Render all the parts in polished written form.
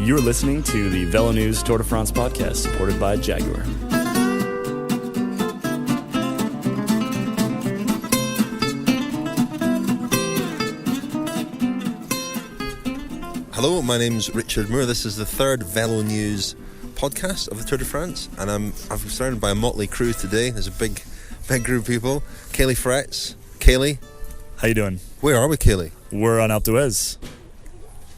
You're listening to the VeloNews Tour de France podcast, supported by Jaguar. Hello, my name's Richard Moore. This is the third VeloNews podcast of the Tour de France, and I'm surrounded by a motley crew today. There's a big group of people. Caley, Fretz. Caley. How you doing? Where are we, Caley? We're on Alpe d'Huez.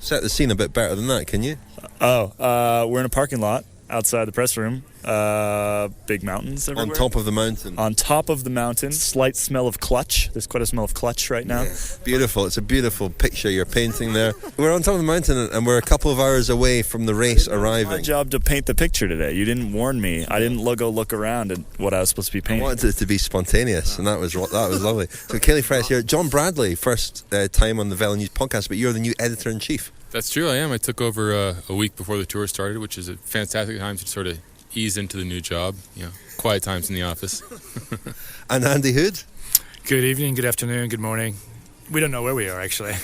Set the scene a bit better than that, can you? We're in a parking lot outside the press room. Big mountains everywhere. On top of the mountain. On top of the mountain. Slight smell of clutch. There's quite a smell of clutch right now. Yeah. Beautiful. It's a beautiful picture you're painting there. We're on top of the mountain and we're a couple of hours away from the race arriving. My job to paint the picture today. You didn't warn me. I didn't go look around at what I was supposed to be painting. I wanted it to be spontaneous, and that was lovely. So Caley, Fretz here. John Bradley, first time on the VeloNews podcast, but you're the new editor-in-chief. That's true, I am. I took over a week before the tour started, which is a fantastic time to sort of ease into the new job. Quiet times in the office. And Andy Hood. Good evening, good afternoon, good morning. We don't know where we are, actually.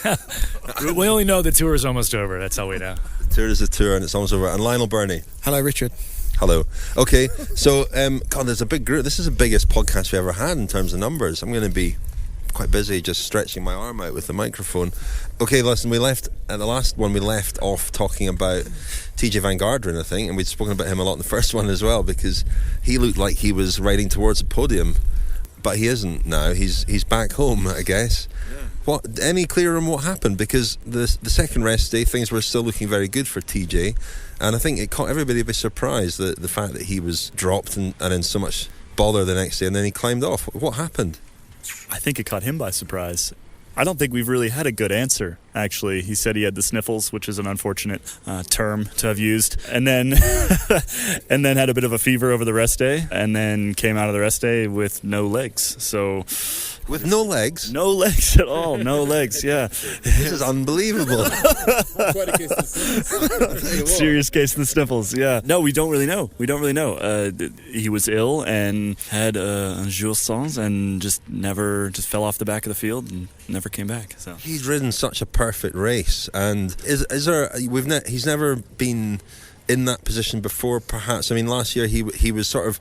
We only know the tour is almost over. That's all we know. The tour is a tour, and it's almost over. And Lionel Birnie. Hello, Richard. Hello. Okay, so, God, there's a big group. This is the biggest podcast we ever had in terms of numbers. I'm going to be quite busy just stretching my arm out with the microphone. Okay, listen, we left at the last one, we left off talking about TJ Van Garderen, I think, and we'd spoken about him a lot in the first one as well, because he looked like he was riding towards the podium, but he isn't now. He's back home, I guess. Yeah. Any clearer on what happened? Because the second rest day, things were still looking very good for TJ, and I think it caught everybody by surprise, the fact that he was dropped and in so much bother the next day, and then he climbed off. What happened? I think it caught him by surprise. I don't think we've really had a good answer, actually. He said he had the sniffles, which is an unfortunate term to have used, and then and then had a bit of a fever over the rest day, and then came out of the rest day with no legs. So, with no legs? No legs at all. No legs, yeah. This is unbelievable. Quite a case of sniffles. Serious case of the sniffles, yeah. No, we don't really know. He was ill and had a jour sans and just fell off the back of the field and never came back. So he's ridden such a perfect race, and he's never been in that position before, perhaps. I mean, last year he was sort of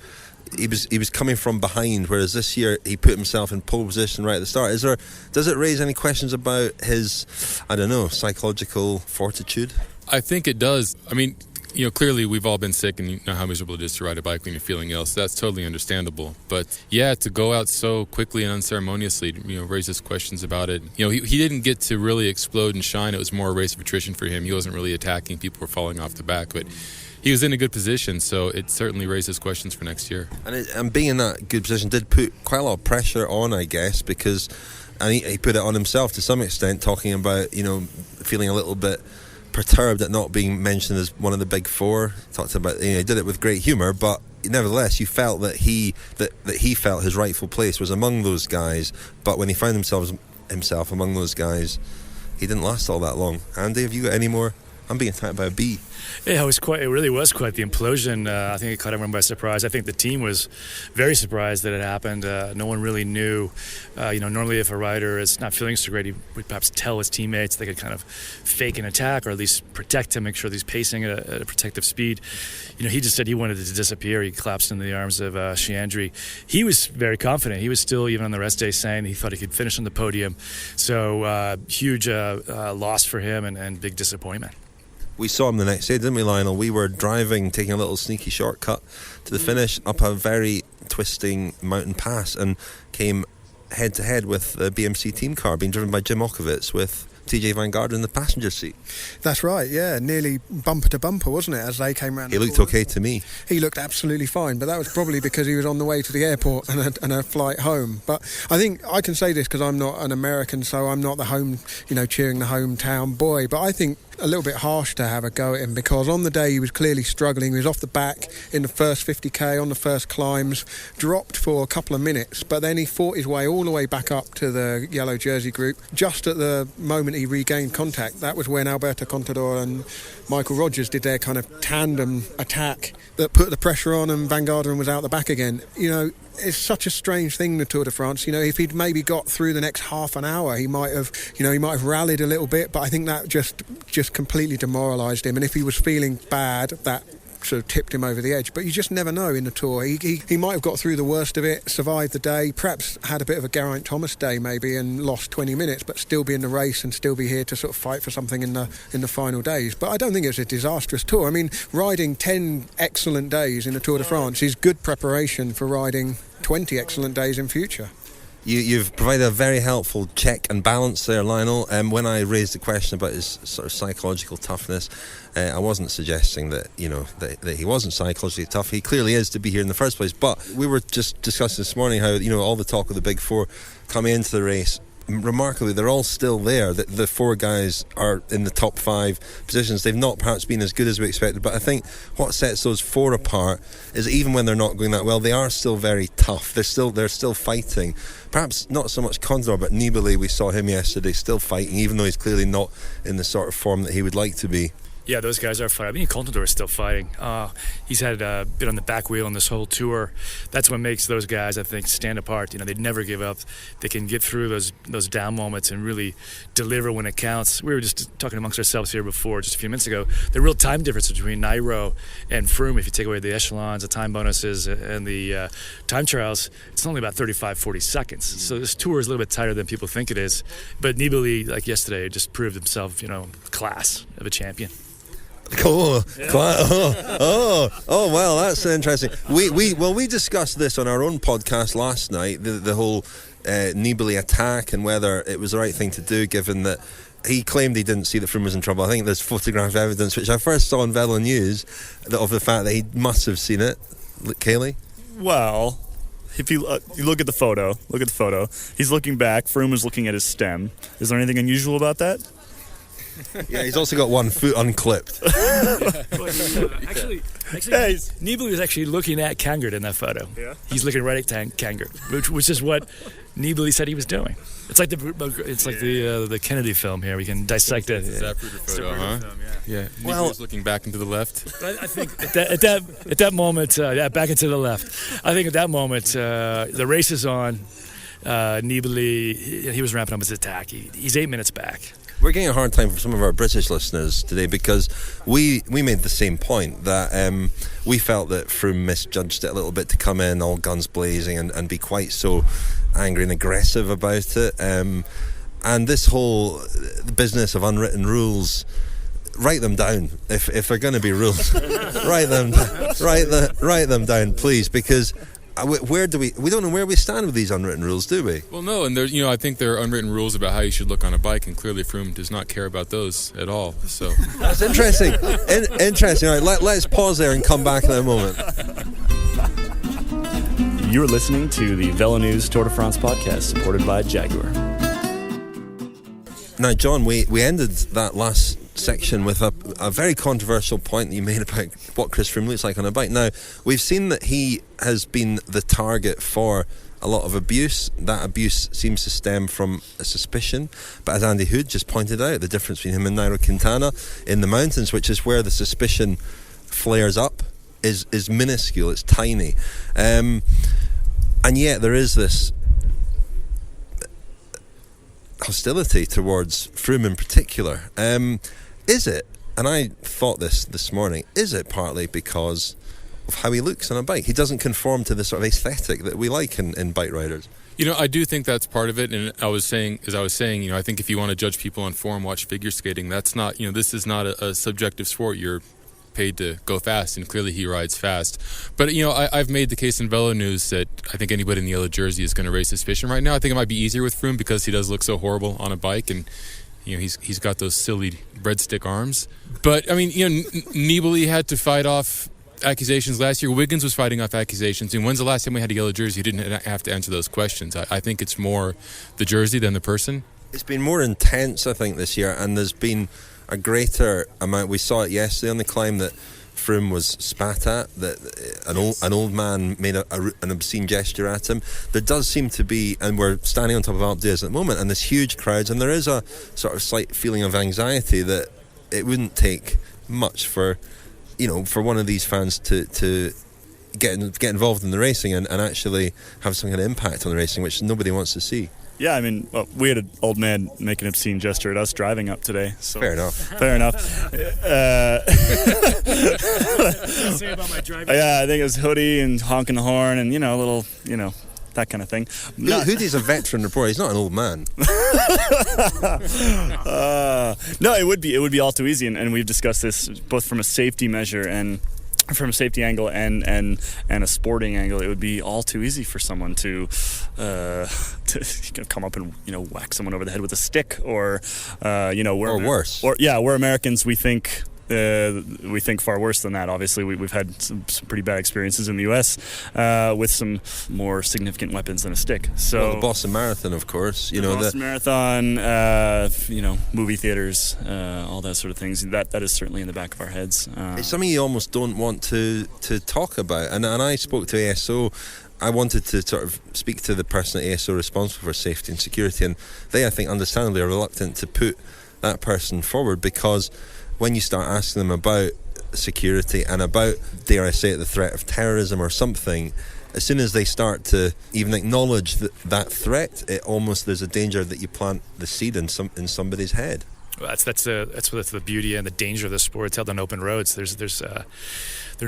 he was coming from behind, whereas this year he put himself in pole position right at the start. Does it raise any questions about his, I don't know, psychological fortitude? I think it does. I mean, clearly we've all been sick, and you know how miserable it is to ride a bike when you're feeling ill, so that's totally understandable. But yeah, to go out so quickly and unceremoniously, raises questions about it. He didn't get to really explode and shine. It was more a race of attrition for him. He wasn't really attacking. People were falling off the back, but he was in a good position, so it certainly raises questions for next year. And being in that good position did put quite a lot of pressure on, I guess, because he put it on himself to some extent, talking about, feeling a little bit perturbed at not being mentioned as one of the big four. Talked about, he did it with great humour, but nevertheless you felt that he felt his rightful place was among those guys, but when he found himself among those guys, he didn't last all that long. Andy, have you got any more? I'm being attacked by a bee. Yeah, it really was quite the implosion. I think it caught everyone by surprise. I think the team was very surprised that it happened. No one really knew. Normally if a rider is not feeling so great, he would perhaps tell his teammates. They could kind of fake an attack or at least protect him, make sure that he's pacing at a protective speed. He just said he wanted to disappear. He collapsed into the arms of Chiandri. He was very confident. He was still, even on the rest day, saying he thought he could finish on the podium. So huge loss for him and big disappointment. We saw him the next day, didn't we, Lionel? We were driving, taking a little sneaky shortcut to the finish up a very twisting mountain pass, and came head-to-head with the BMC team car being driven by Jim Okowitz with TJ Van Garderen in the passenger seat. That's right, yeah. Nearly bumper to bumper, wasn't it, as they came round? He looked okay to me. He looked absolutely fine, but that was probably because he was on the way to the airport and a flight home. But I think I can say this because I'm not an American, so I'm not the home, cheering the hometown boy. But I think a little bit harsh to have a go at him, because on the day he was clearly struggling. He was off the back in the first 50k on the first climbs, dropped for a couple of minutes, but then he fought his way all the way back up to the yellow jersey group. Just at the moment he regained contact, that was when Alberto Contador and Michael Rogers did their kind of tandem attack that put the pressure on, and Van Garderen was out the back again. it's such a strange thing, the Tour de France. If he'd maybe got through the next half an hour, he might have rallied a little bit, but I think that just completely demoralised him. And if he was feeling bad, that sort of tipped him over the edge. But you just never know in the Tour. He might have got through the worst of it, survived the day, perhaps had a bit of a Geraint Thomas day maybe and lost 20 minutes, but still be in the race and still be here to sort of fight for something in the final days. But I don't think it's a disastrous Tour. I mean, riding 10 excellent days in the Tour de France is good preparation for riding 20 excellent days in future. You've provided a very helpful check and balance there, Lionel. When I raised the question about his sort of psychological toughness, I wasn't suggesting that that he wasn't psychologically tough. He clearly is to be here in the first place. But we were just discussing this morning how all the talk of the big four coming into the race. Remarkably, they're all still there. The four guys are in the top 5 positions. They've not perhaps been as good as we expected, but I think what sets those four apart is that even when they're not going that well, they are still very tough. They're still fighting. Perhaps not so much Contador, but Nibali, we saw him yesterday still fighting, even though he's clearly not in the sort of form that he would like to be. Yeah, those guys are fighting. I mean, Contador is still fighting. He's had been on the back wheel on this whole tour. That's what makes those guys, I think, stand apart. They'd never give up. They can get through those down moments and really deliver when it counts. We were just talking amongst ourselves here before, just a few minutes ago. The real time difference between Nairo and Froome, if you take away the echelons, the time bonuses, and the time trials, it's only about 35, 40 seconds. So this tour is a little bit tighter than people think it is. But Nibali, like yesterday, just proved himself, class of a champion. Well, that's interesting. We discussed this on our own podcast last night, the whole Nibali attack and whether it was the right thing to do, given that he claimed he didn't see that Froome was in trouble. I think there's photographic evidence, which I first saw on VeloNews, of the fact that he must have seen it. Caley? Well, if you look at the photo, he's looking back, Froome is looking at his stem. Is there anything unusual about that? Yeah, he's also got one foot unclipped. Actually, Nibali was actually looking at Kangert in that photo. Yeah. He's looking right at Kangert, which is what Nibali said he was doing. It's like the Kennedy film here. We can dissect it. It's Zapruder photo, huh? Film, yeah. Nibali was looking back into the left. I think at that moment, back into the left. I think at that moment, the race is on. Nibali, he was ramping up his attack. He's 8 minutes back. We're getting a hard time for some of our British listeners today because we made the same point that we felt that Froome misjudged it a little bit to come in all guns blazing and be quite so angry and aggressive about it. And this whole business of unwritten rules, write them down. If they're going to be rules, write them down, please, because we don't know where we stand with these unwritten rules, do we? Well, no, and there's I think there are unwritten rules about how you should look on a bike, and clearly Froome does not care about those at all. So that's interesting. Interesting. All right, let's pause there and come back in a moment. You're listening to the VeloNews Tour de France podcast, supported by Jaguar. Now, John, we ended that last section with a very controversial point that you made about what Chris Froome looks like on a bike. Now, we've seen that he has been the target for a lot of abuse. That abuse seems to stem from a suspicion, but as Andy Hood just pointed out, the difference between him and Nairo Quintana in the mountains, which is where the suspicion flares up, is minuscule. It's tiny, and yet there is this hostility towards Froome in particular. Is it, and I thought this morning, is it partly because of how he looks on a bike? He doesn't conform to the sort of aesthetic that we like in bike riders. I do think that's part of it, and I was saying, I think if you want to judge people on form, watch figure skating. That's not, this is not a subjective sport. You're paid to go fast, and clearly he rides fast. But I've made the case in VeloNews that I think anybody in the yellow jersey is going to raise suspicion right now. I think it might be easier with Froome because he does look so horrible on a bike, and he's got those silly breadstick arms. But I mean, Nibali had to fight off accusations last year. Wiggins was fighting off accusations. And when's the last time we had a yellow jersey? He didn't have to answer those questions. I think it's more the jersey than the person. It's been more intense, I think, this year, and there's been a greater amount. We saw it yesterday on the climb that Froome was spat at, that an old man made an obscene gesture at him. There does seem to be, and we're standing on top of Alpe d'Huez at the moment, and there's huge crowds, and there is a sort of slight feeling of anxiety that it wouldn't take much for one of these fans to get involved in the racing and actually have some kind of impact on the racing, which nobody wants to see. Yeah, I mean, we had an old man make an obscene gesture at us driving up today. So Fair enough. Fair enough. Say about my driving. Yeah, I think it was hoodie and honking the horn and, a little, that kind of thing. Hoodie's a veteran reporter. He's not an old man. No, it would be all too easy, and we've discussed this both from a safety measure and from a safety angle and a sporting angle. It would be all too easy for someone to come up and whack someone over the head with a stick, or worse. We're Americans. We think far worse than that. Obviously, we've had some pretty bad experiences in the U.S. With some more significant weapons than a stick. So the Boston Marathon, of course. The Boston Marathon, movie theaters, all that sort of things. That is certainly in the back of our heads. It's something you almost don't want to talk about. And I spoke to ASO. I wanted to sort of speak to the person at ASO responsible for safety and security, and they, I think, understandably are reluctant to put that person forward, because when you start asking them about security and about, dare I say it, the threat of terrorism or something, as soon as they start to even acknowledge that threat, there's a danger that you plant the seed in somebody's head. Well, that's the beauty and the danger of the sport. It's held on open roads. There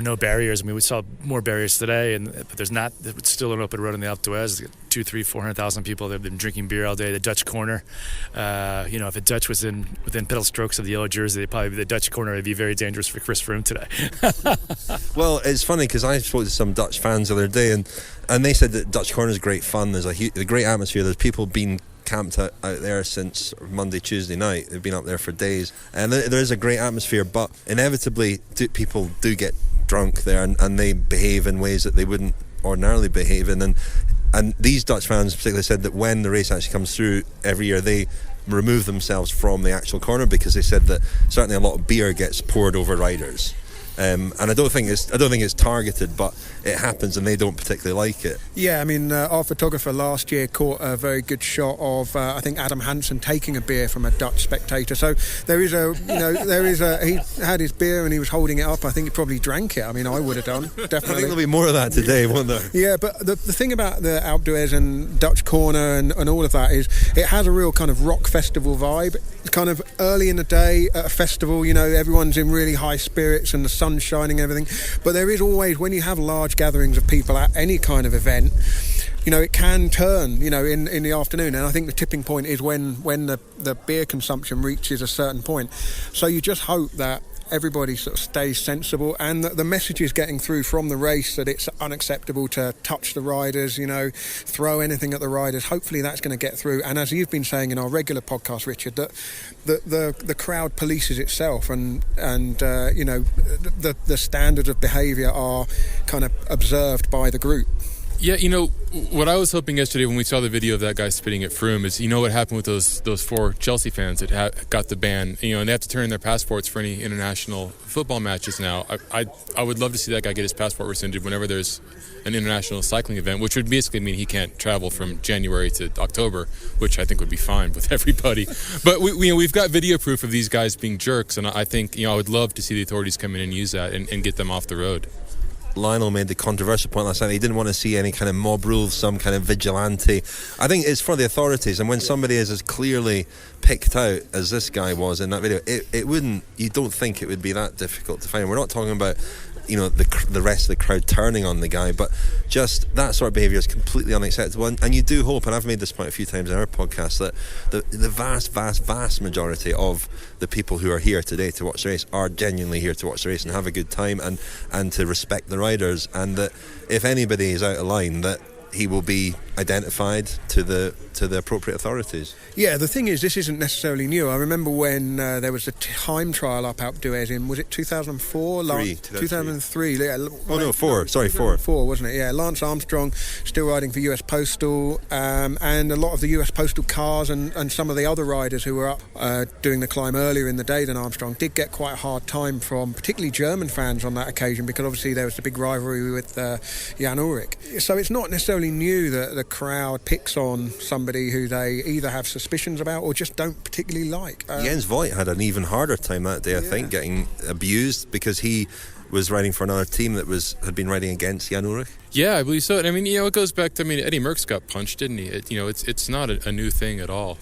are no barriers. I mean, we saw more barriers today, but there's not. It's still an open road in the Alpe d'Huez. 200,000, 300,000, 400,000 people. They've been drinking beer all day. The Dutch corner. If a Dutch was within pedal strokes of the yellow jersey, the Dutch corner would be very dangerous for Chris Froome today. Well, it's funny because I spoke to some Dutch fans the other day, and they said that Dutch corner is great fun. There's a great atmosphere. There's people being camped out there since Monday, Tuesday night. They've been up there for days, and there is a great atmosphere, but inevitably people do get drunk there, and they behave in ways that they wouldn't ordinarily behave in, and these Dutch fans particularly said that when the race actually comes through every year, they remove themselves from the actual corner, because they said that certainly a lot of beer gets poured over riders. And I don't think it's targeted, but it happens, and they don't particularly like it. Yeah, I mean, our photographer last year caught a very good shot of I think Adam Hansen taking a beer from a Dutch spectator. So he had his beer and he was holding it up. I think he probably drank it. I mean, I would have done, definitely. I think there'll be more of that today, won't there? Yeah, but the thing about the Alpe d'Huez and Dutch Corner and all of that is it has a real kind of rock festival vibe. It's kind of early in the day at a festival, everyone's in really high spirits and the sun's shining and everything. But there is always, when you have large gatherings of people at any kind of event, it can turn, in the afternoon. And I think the tipping point is when the beer consumption reaches a certain point. So you just hope that everybody sort of stays sensible, and that the message is getting through from the race that it's unacceptable to touch the riders, throw anything at the riders. Hopefully that's going to get through. And as you've been saying in our regular podcast, Richard, that the crowd polices itself, and the standards of behaviour are kind of observed by the group. Yeah, what I was hoping yesterday when we saw the video of that guy spitting at Froome is, what happened with those 4 Chelsea fans that got the ban, and they have to turn in their passports for any international football matches now. I would love to see that guy get his passport rescinded whenever there's an international cycling event, which would basically mean he can't travel from January to October, which I think would be fine with everybody. But we've got video proof of these guys being jerks, and I think I would love to see the authorities come in and use that and get them off the road. Lionel made the controversial point last night. He didn't want to see any kind of mob rules, some kind of vigilante. I think it's for the authorities, and when somebody is as clearly picked out as this guy was in that video, you don't think it would be that difficult to find. We're not talking about the rest of the crowd turning on the guy, but just that sort of behaviour is completely unacceptable. And you do hope, and I've made this point a few times in our podcast, that the vast majority of the people who are here today to watch the race are genuinely here to watch the race and have a good time and to respect the riders, and that if anybody is out of line, that he will be identified to the appropriate authorities. Yeah, the thing is, this isn't necessarily new. I remember when there was a time trial up Alpe d'Huez in, was it 2004? 2003. Yeah. Oh no, 4. Sorry, 4. 4, wasn't it? Yeah, Lance Armstrong still riding for US Postal, and a lot of the US Postal cars and some of the other riders who were up doing the climb earlier in the day than Armstrong did get quite a hard time from particularly German fans on that occasion, because obviously there was the big rivalry with Jan Ullrich. So it's not necessarily new that the crowd picks on somebody who they either have suspicions about or just don't particularly like. Jens Voigt had an even harder time that day, I think, getting abused because he was riding for another team that had been riding against Jan Ullrich? Yeah, I believe so. And I mean, it goes back to, Eddie Merckx got punched, didn't he? It's not a new thing at all.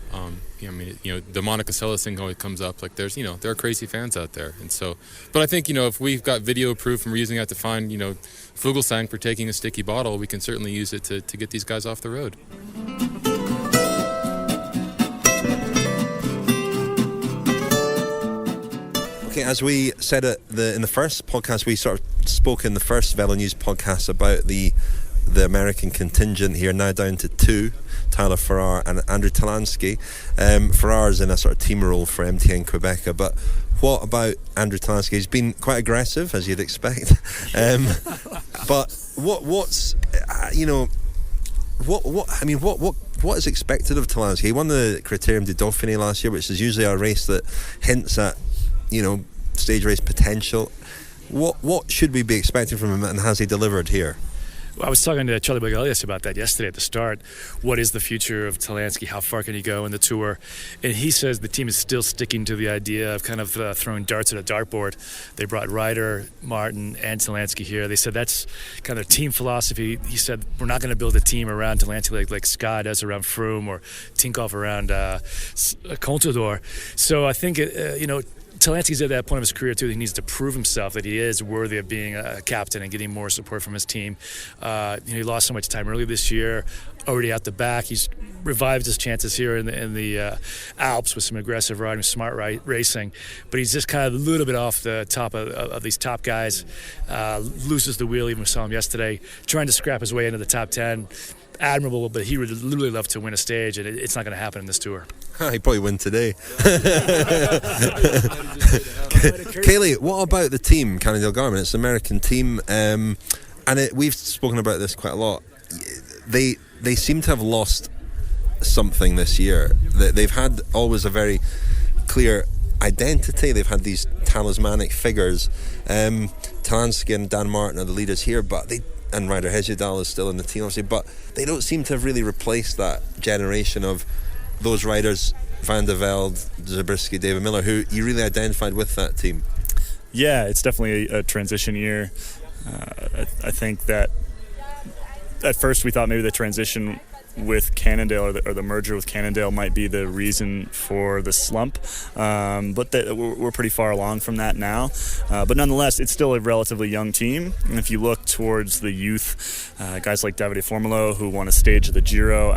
The Monica Seles thing always comes up. Like, there are crazy fans out there, and so. But I think if we've got video proof and we're using that to find Fuglsang for taking a sticky bottle, we can certainly use it to get these guys off the road. Okay, as we said in the first podcast, we sort of spoke in the first VeloNews podcast about the American contingent here, now down to 2, Tyler Farrar and Andrew Talansky. Farrar's in a sort of team role for MTN Quebeca, but what about Andrew Talansky? He's been quite aggressive, as you'd expect. But what is expected of Talansky? He won the Criterium du Dauphiné last year, which is usually a race that hints at stage race potential. What should we be expecting from him, and has he delivered here? Well, I was talking to Charlie Bagalius about that yesterday at the start. What is the future of Talansky? How far can he go in the Tour? And he says the team is still sticking to the idea of kind of throwing darts at a dartboard. They brought Ryder, Martin, and Talansky here. They said that's kind of team philosophy. He said we're not going to build a team around Talansky like Scott does around Froome or Tinkoff around Contador. So I think Talansky's at that point of his career too. He needs to prove himself that he is worthy of being a captain and getting more support from his team. He lost so much time early this year, already out the back. He's revived his chances here in the Alps with some aggressive riding, smart racing. But he's just kind of a little bit off the top of these top guys. Loses the wheel. Even we saw him yesterday trying to scrap his way into the top 10. Admirable, but he would literally love to win a stage, and it's not going to happen in this Tour. He'd probably win today. Caley, what about the team, Cannondale-Garmin? It's an American team, and we've spoken about this quite a lot. They seem to have lost something this year. They've had always a very clear identity. They've had these talismanic figures. Talansky and Dan Martin are the leaders here, and Ryder Hesjedal is still in the team, obviously, but they don't seem to have really replaced that generation of those riders, Van der Velde, Zabriskie, David Miller, who you really identified with that team. Yeah, it's definitely a transition year. I think that at first we thought maybe the transition with Cannondale or the merger with Cannondale might be the reason for the slump, but we're pretty far along from that now. But nonetheless, it's still a relatively young team, and if you look towards the youth, guys like Davide Formolo, who won a stage of the Giro,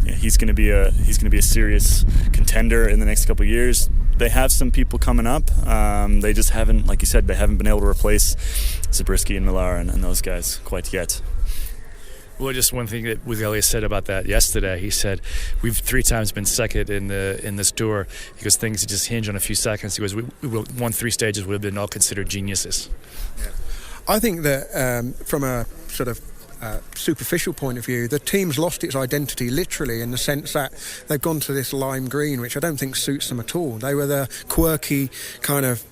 he's going to be a serious contender in the next couple of years. They have some people coming up. They just haven't, like you said, they haven't been able to replace Zabriskie and Millar and those guys quite yet. Well, just one thing that Bagalius said about that yesterday. He said, we've 3 times been second in this Tour because things just hinge on a few seconds. He goes, we won 3 stages, would have been all considered geniuses. Yeah. I think that from a sort of superficial point of view, the team's lost its identity literally, in the sense that they've gone to this lime green, which I don't think suits them at all. They were the quirky kind of,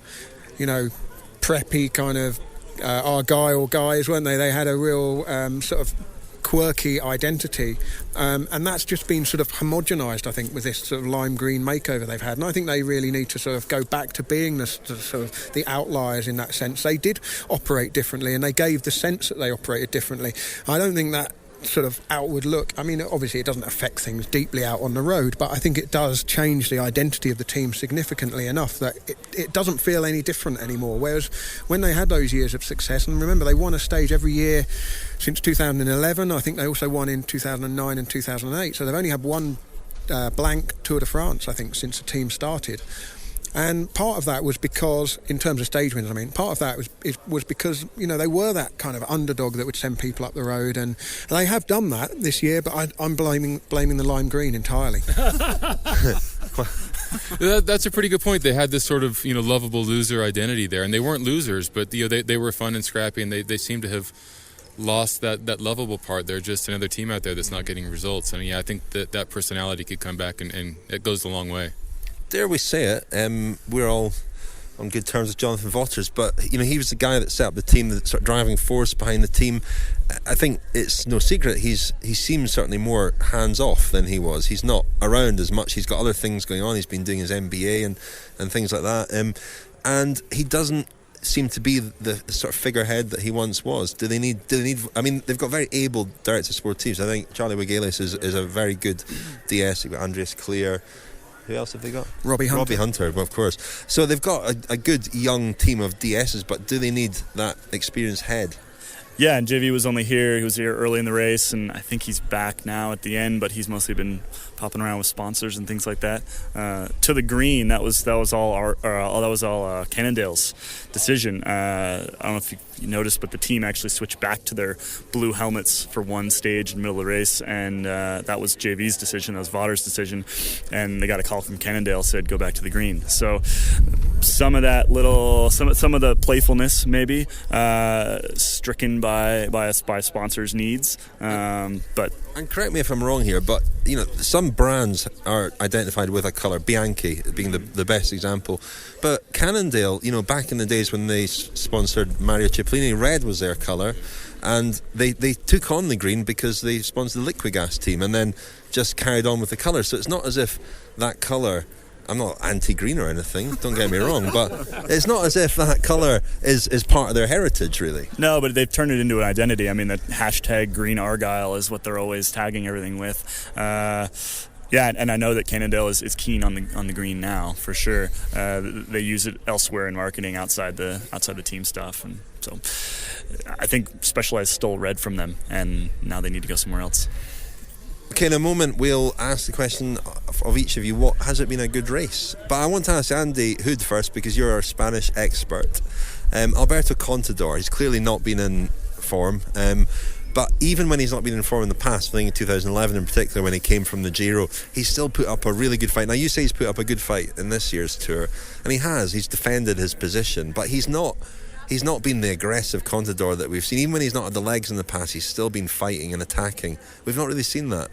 preppy kind of Argyle guys, weren't they? They had a real sort of quirky identity, and that's just been sort of homogenised, I think, with this sort of lime green makeover they've had. And I think they really need to sort of go back to being the outliers in that sense. They did operate differently, and they gave the sense that they operated differently. I don't think that sort of outward look, obviously it doesn't affect things deeply out on the road, but I think it does change the identity of the team significantly enough that it doesn't feel any different anymore. Whereas when they had those years of success, and remember they won a stage every year since 2011, I think they also won in 2009 and 2008, so they've only had one blank Tour de France, I think, since the team started. And part of that was because, in terms of stage wins, part of that was because, they were that kind of underdog that would send people up the road, and they have done that this year, but I'm blaming the lime green entirely. That's a pretty good point. They had this sort of, lovable loser identity there, and they weren't losers, but, they were fun and scrappy, and they seem to have lost that lovable part. They're just another team out there that's not getting results. And I think that personality could come back, and it goes a long way. Dare we say it, we're all on good terms with Jonathan Vaughters, but he was the guy that set up the team, the sort of driving force behind the team. I think it's no secret he seems certainly more hands off than he was. He's not around as much. He's got other things going on. He's been doing his MBA and things like that, and he doesn't seem to be the sort of figurehead that he once was? Do they need? I mean, they've got very able directors sportifs. I think Charlie Wigelis is a very good DS. You've got Andreas Clear. Who else have they got? Robbie Hunter, of course. So they've got a good young team of DSs, but do they need that experienced head? Yeah, and JV was only here. He was here early in the race, and I think he's back now at the end. But he's mostly been popping around with sponsors and things like that. To the green, that was all Cannondale's decision. I don't know if you noticed, but the team actually switched back to their blue helmets for one stage in the middle of the race, and that was JV's decision. That was Vaughters' decision, and they got a call from Cannondale said go back to the green. So some of that some of the playfulness maybe stricken by sponsors' needs, but. And correct me if I'm wrong here, but some brands are identified with a colour, Bianchi being the best example. But Cannondale, back in the days when they sponsored Mario Cipollini, red was their colour, and they took on the green because they sponsored the Liquigas team and then just carried on with the colour. So it's not as if that colour, I'm not anti-green or anything, don't get me wrong, but it's not as if that colour is part of their heritage, really. No, but they've turned it into an identity. I mean, the hashtag Green Argyle is what they're always tagging everything with. Yeah, and I know that Cannondale is keen on the green now, for sure. They use it elsewhere in marketing outside the team stuff, and so I think Specialized stole red from them, and now they need to go somewhere else. Okay, in a moment we'll ask the question of each of you, what has it been a good race? But I want to ask Andy Hood first, because you're our Spanish expert. Alberto Contador, he's clearly not been in form, but even when he's not been in form in the past, I think in 2011 in particular when he came from the Giro, he's still put up a really good fight. Now you say he's put up a good fight in this year's Tour, and he's defended his position, but he's not been the aggressive Contador that we've seen. Even when he's not had the legs in the past, he's still been fighting and attacking. We've not really seen that.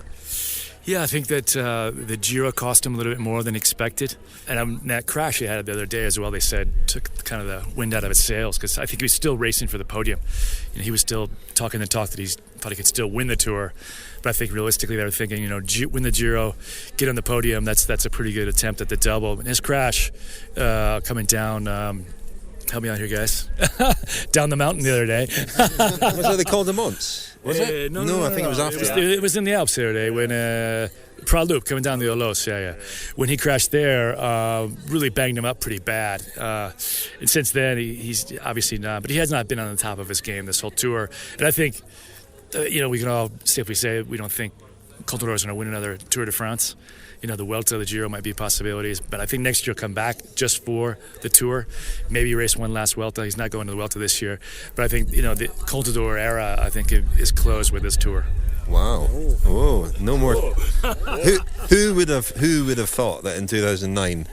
Yeah, I think that the Giro cost him a little bit more than expected. And that crash he had the other day as well, they said, took kind of the wind out of his sails, because I think he was still racing for the podium. He was still talking the talk that he thought he could still win the Tour. But I think realistically they were thinking, win the Giro, get on the podium, that's a pretty good attempt at the double. And his crash coming down... help me out here, guys. Down the mountain the other day. Was that they called him once? Was it? No, I think it was after that. It was in the Alps the other day when Pralup coming down the Olos. Yeah. When he crashed there, really banged him up pretty bad. And since then, he's obviously not. But he has not been on the top of his game this whole Tour. And I think, we can all safely say we don't think Contador is going to win another Tour de France. The Vuelta, the Giro might be possibilities, but I think next year he'll come back just for the Tour. Maybe race one last Vuelta. He's not going to the Vuelta this year, but I think the Contador era, I think, is closed with this Tour. Wow! Oh, no more. Who would have thought that in 2009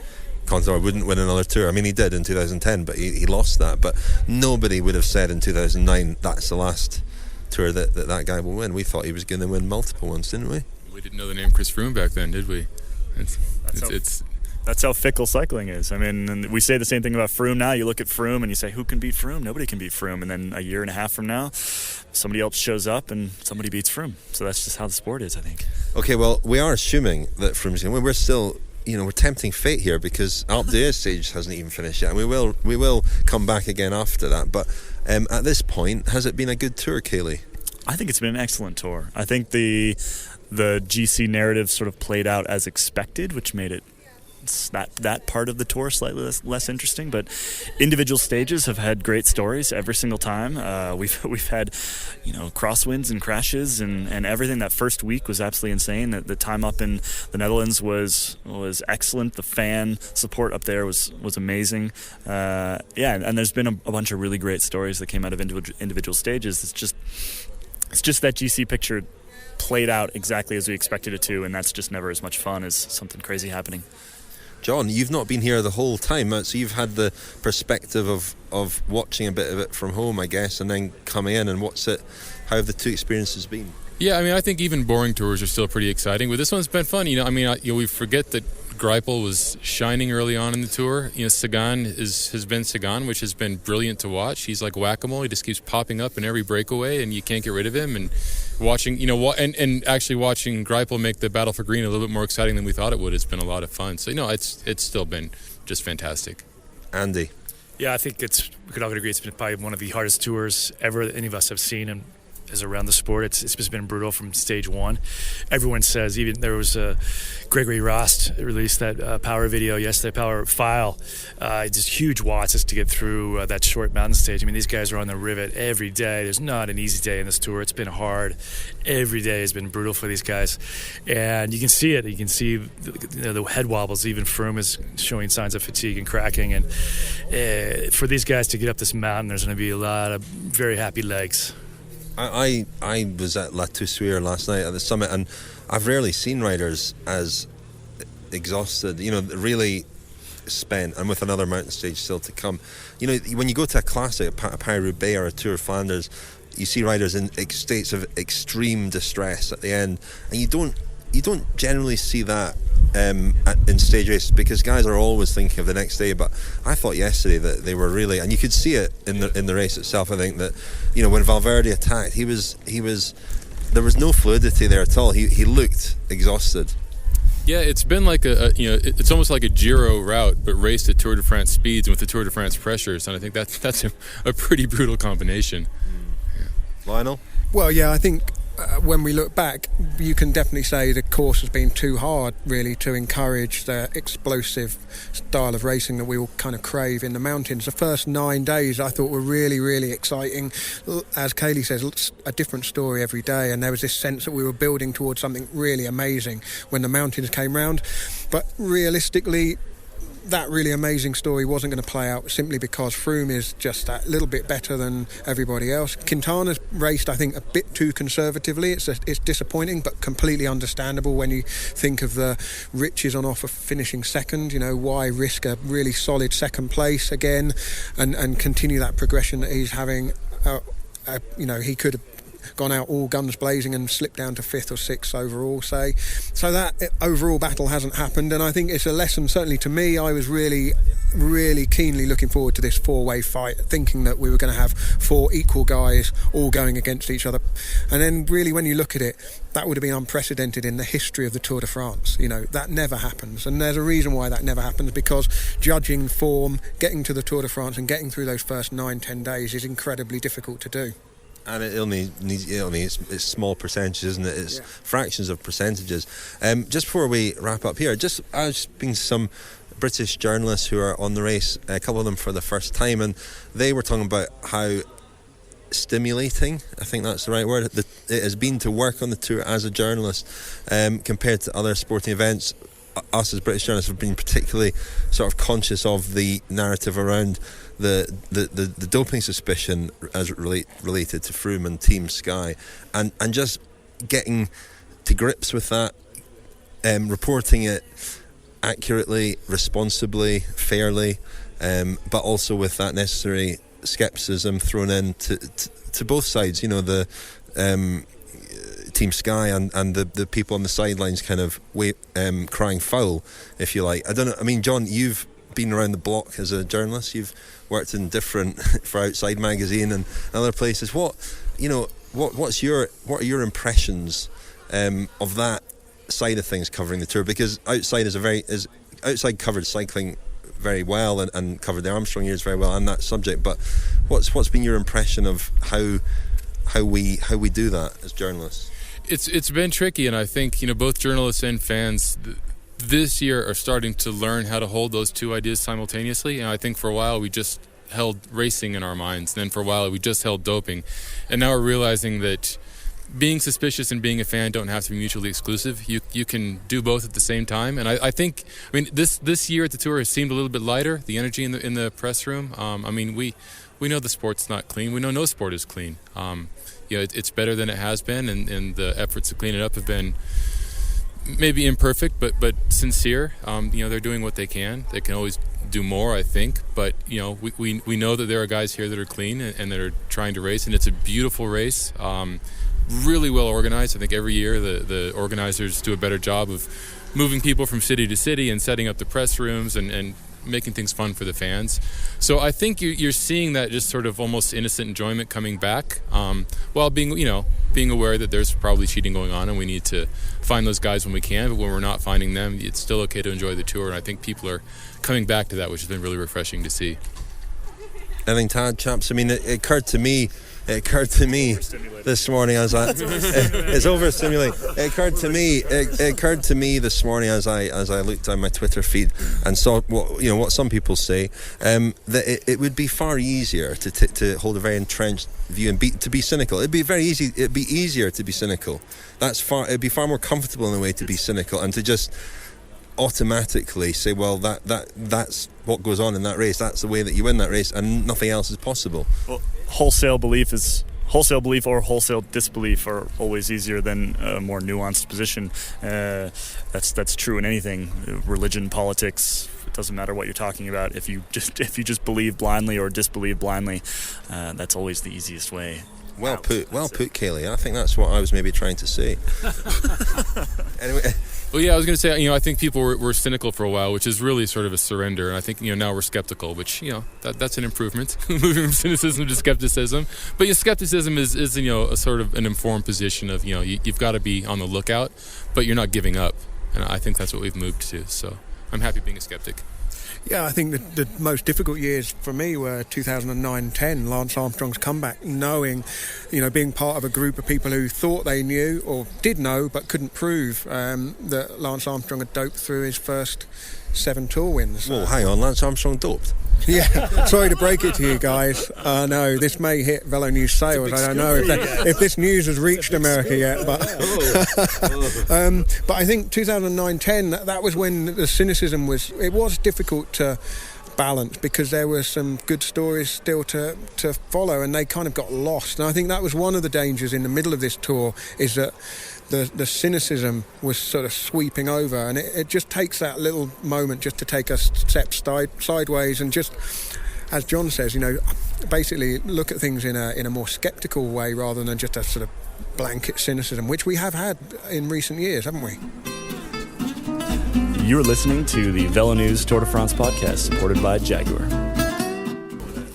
Contador wouldn't win another Tour? I mean, he did in 2010, but he lost that. But nobody would have said in 2009 that's the last Tour that guy will win. We thought he was going to win multiple ones, didn't we? We didn't know the name Chris Froome back then, did we? That's how fickle cycling is. I mean, and we say the same thing about Froome now. You look at Froome and you say, who can beat Froome? Nobody can beat Froome. And then a year and a half from now, somebody else shows up and somebody beats Froome. So that's just how the sport is, I think. Okay, well, we are assuming that Froome's going to win. We're still, we're tempting fate here because Alpe d'Huez stage hasn't even finished yet. And we will come back again after that. But at this point, has it been a good Tour, Caley? I think it's been an excellent Tour. I think the GC narrative sort of played out as expected, which made it that part of the Tour slightly less interesting. But individual stages have had great stories every single time. We've had crosswinds and crashes and everything. That first week was absolutely insane. The time up in the Netherlands was excellent. The fan support up there was amazing. And there's been a bunch of really great stories that came out of individual stages. It's just that GC picture played out exactly as we expected it to, and that's just never as much fun as something crazy happening. John, you've not been here the whole time, so you've had the perspective of watching a bit of it from home, I guess, and then coming in, and how have the two experiences been? Yeah, I mean, I think even boring tours are still pretty exciting, but this one's been fun. We forget that Greipel was shining early on in the Tour. Sagan has been Sagan, which has been brilliant to watch. He's like whack-a-mole. He just keeps popping up in every breakaway, and you can't get rid of him. And watching, actually watching Greipel make the battle for green a little bit more exciting than we thought it would. It's been a lot of fun. So, it's still been just fantastic. Andy. Yeah, I think we could all agree it's been probably one of the hardest tours ever that any of us have seen, and as around the sport, it's just been brutal from stage one. Everyone says, even there was Gregory Rost released that power video yesterday, power file, just huge watts just to get through that short mountain stage. I mean, these guys are on the rivet every day. There's not an easy day in this tour. It's been hard. Every day has been brutal for these guys, and you can see it. You can see the head wobbles. Even Froome is showing signs of fatigue and cracking, and for these guys to get up this mountain, there's going to be a lot of very happy legs. I was at La Toussuire last night at the summit, and I've rarely seen riders as exhausted, really spent, and with another mountain stage still to come. When you go to a classic, a Paris-Roubaix or a Tour of Flanders, you see riders in states of extreme distress at the end, and you don't generally see that in stage races, because guys are always thinking of the next day. But I thought yesterday that they were really, and you could see it in the race itself. I think that when Valverde attacked, there was no fluidity there at all. He looked exhausted. Yeah, it's been like it's almost like a Giro route, but raced at Tour de France speeds and with the Tour de France pressures, and I think that's a pretty brutal combination. Yeah. Lionel? Well, yeah, I think when we look back, you can definitely say the course has been too hard, really, to encourage the explosive style of racing that we all kind of crave in the mountains. The first 9 days I thought were really, really exciting. As Caley says, a different story every day, and there was this sense that we were building towards something really amazing when the mountains came round. But realistically, that really amazing story wasn't going to play out simply because Froome is just that little bit better than everybody else. Quintana's raced, I think, a bit too conservatively. It's disappointing, but completely understandable when you think of the riches on offer finishing second. Why risk a really solid second place again and continue that progression that he's having? He could have gone out all guns blazing and slipped down to 5th or 6th overall, say. So that overall battle hasn't happened, and I think it's a lesson, certainly to me. I was really, really keenly looking forward to this four-way fight, thinking that we were going to have 4 equal guys all going against each other. And then really, when you look at it, that would have been unprecedented in the history of the Tour de France. That never happens, and there's a reason why that never happens, because judging form, getting to the Tour de France and getting through those first 9-10 days is incredibly difficult to do. And it's small percentages, isn't it? It's fractions of percentages. Just before we wrap up here, I was speaking to some British journalists who are on the race, a couple of them for the first time, and they were talking about how stimulating, I think that's the right word, it has been to work on the tour as a journalist compared to other sporting events. Us as British journalists have been particularly sort of conscious of the narrative around the doping suspicion as related to Froome and Team Sky, and just getting to grips with that, reporting it accurately, responsibly, fairly, but also with that necessary scepticism thrown in to both sides. The Team Sky and the people on the sidelines kind of crying foul, if you like. I don't know. I mean, John, you've been around the block as a journalist. You've worked in different for Outside Magazine and other places. What are your impressions of that side of things covering the tour? Because Outside covered cycling very well and covered the Armstrong years very well on that subject. But what's been your impression of how we do that as journalists? It's been tricky, and I think both journalists and fans this year are starting to learn how to hold those two ideas simultaneously. And I think for a while we just held racing in our minds, and then for a while we just held doping, and now we're realizing that being suspicious and being a fan don't have to be mutually exclusive. You can do both at the same time, and I think this year at the tour has seemed a little bit lighter. The energy in the press room. We know the sport's not clean. We know no sport is clean. It's better than it has been, and the efforts to clean it up have been maybe imperfect, but sincere. They're doing what they can. They can always do more, I think. But we know that there are guys here that are clean and that are trying to race, and it's a beautiful race. Really well organized. I think every year the organizers do a better job of moving people from city to city and setting up the press rooms and making things fun for the fans. So I think you're seeing that just sort of almost innocent enjoyment coming back, while being aware that there's probably cheating going on and we need to find those guys when we can, but when we're not finding them, it's still okay to enjoy the tour, and I think people are coming back to that, which has been really refreshing to see. Anything to add, chaps? I mean, it occurred to me this morning as I it's overstimulating. It occurred to me this morning as I looked down my Twitter feed and saw what some people say, that it would be far easier to hold a very entrenched view and to be cynical. It'd be easier to be cynical. It'd be far more comfortable in a way to be cynical and to just automatically say, well, that's what goes on in that race. That's the way that you win that race, and nothing else is possible. Well, wholesale belief or wholesale disbelief are always easier than a more nuanced position. That's true in anything, religion, politics. It doesn't matter what you're talking about. If you just believe blindly or disbelieve blindly, that's always the easiest way. Well put, Caley. I think that's what I was maybe trying to say. Anyway. Well, yeah, I was going to say, I think people were cynical for a while, which is really sort of a surrender. And I think, now we're skeptical, which, that's an improvement, moving from cynicism to skepticism. But skepticism is a sort of an informed position of, you've got to be on the lookout, but you're not giving up. And I think that's what we've moved to. So I'm happy being a skeptic. Yeah, I think the most difficult years for me were 2009-10, Lance Armstrong's comeback, knowing, being part of a group of people who thought they knew or did know but couldn't prove that Lance Armstrong had doped through his first 7 Tour wins. Well, hang on, Lance Armstrong doped? Yeah, sorry to break it to you guys. No, this may hit VeloNews sales. I don't know if this news has reached America yet, but but I think 2009-10, that was when the cynicism was difficult to balance, because there were some good stories still to follow, and they kind of got lost. And I think that was one of the dangers in the middle of this tour, is that the cynicism was sort of sweeping over, and it just takes that little moment just to take a step sideways and just, as John says, basically look at things in a more sceptical way rather than just a sort of blanket cynicism, which we have had in recent years, haven't we? You're listening to the VeloNews Tour de France podcast, supported by Jaguar.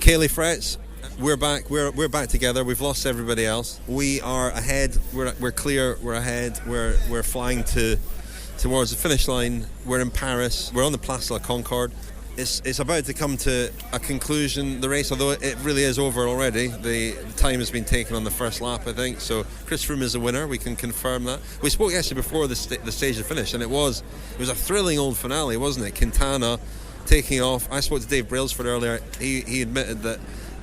Caley, Fretz, we're back. We're back together. We've lost everybody else. We are ahead. We're clear. We're ahead. We're flying towards the finish line. We're in Paris. We're on the Place de la Concorde. It's about to come to a conclusion, the race, although it really is over already. The time has been taken on the first lap, I think. So Chris Froome is the winner. We can confirm that. We spoke yesterday before the stage of finish, and it was a thrilling old finale, wasn't it? Quintana taking off. I spoke to Dave Brailsford earlier. He admitted that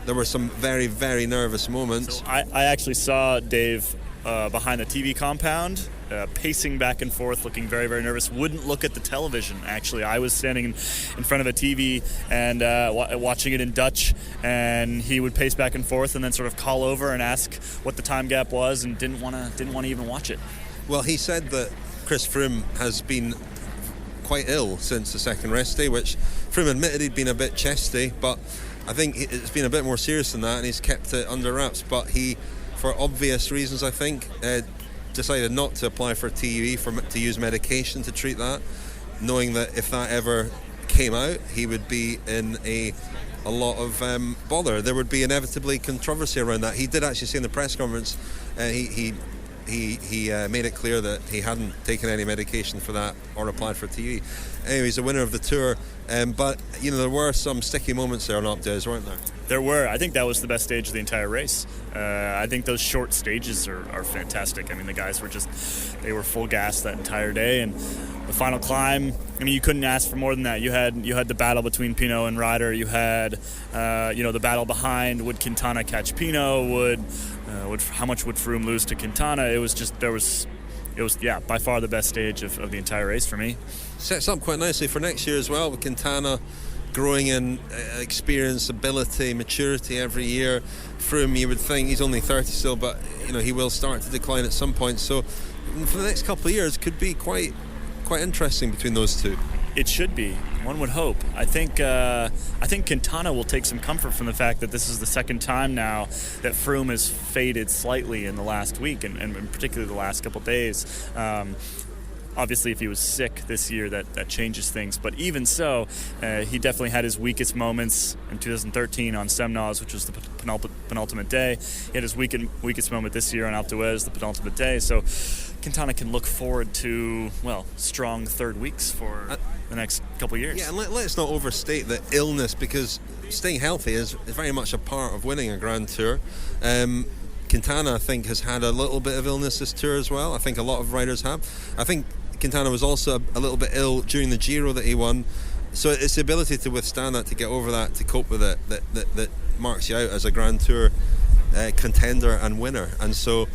there were some very, very nervous moments. So I actually saw Dave behind the TV compound, pacing back and forth, looking very, very nervous. Wouldn't look at the television, actually. I was standing in front of a TV and watching it in Dutch, and he would pace back and forth and then sort of call over and ask what the time gap was, and didn't want to even watch it. Well, he said that Chris Froome has been quite ill since the second rest day, which Froome admitted he'd been a bit chesty, but I think it's been a bit more serious than that, and he's kept it under wraps. But he, for obvious reasons, I think, decided not to apply for TUE, to use medication to treat that, knowing that if that ever came out, he would be in a lot of bother. There would be inevitably controversy around that. He did actually say in the press conference, he made it clear that he hadn't taken any medication for that or applied for TUE. Anyway, he's a winner of the Tour, but there were some sticky moments there on Alpe d'Huez, weren't there? There were. I think that was the best stage of the entire race. I think those short stages are fantastic. I mean, the guys they were full gas that entire day, and the final climb, I mean, you couldn't ask for more than that. You had the battle between Pinot and Ryder. You had the battle behind, would Quintana catch Pinot? How much would Froome lose to Quintana? It was by far the best stage of the entire race for me. Sets up quite nicely for next year as well, with Quintana growing in experience, ability, maturity every year. Froome, you would think, he's only 30 still, but he will start to decline at some point. So for the next couple of years, could be quite interesting between those two. It should be. One would hope. I think Quintana will take some comfort from the fact that this is the second time now that Froome has faded slightly in the last week, and particularly the last couple of days. Obviously, if he was sick this year, that changes things. But even so, he definitely had his weakest moments in 2013 on Semnoz, which was the penultimate day. He had his weakest moment this year on Alpe d'Huez, the penultimate day. So Quintana can look forward to, strong third weeks for the next couple years. Yeah, and let's not overstate the illness, because staying healthy is very much a part of winning a Grand Tour. Quintana, I think, has had a little bit of illness this tour as well. I think a lot of riders have. I think Quintana was also a little bit ill during the Giro that he won. So it's the ability to withstand that, to get over that, to cope with it, that marks you out as a Grand Tour contender and winner. And so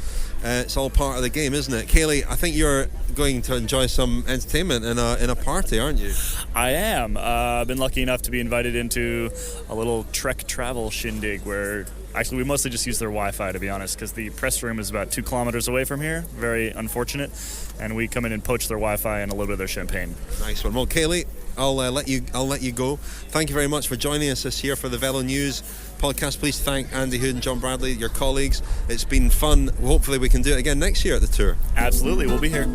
it's all part of the game, isn't it? Caley, I think you're going to enjoy some entertainment in a party, aren't you? I am. I've been lucky enough to be invited into a little Trek travel shindig where actually we mostly just use their Wi-Fi, to be honest, because the press room is about 2 kilometers away from here. Very unfortunate. And we come in and poach their Wi-Fi and a little bit of their champagne. Nice one. Well, Caley, I'll let you go. Thank you very much for joining us this year for the VeloNews podcast. Please thank Andy Hood and John Bradley, your colleagues. It's been fun. Hopefully we can do it again next year at the tour. Absolutely. We'll be here.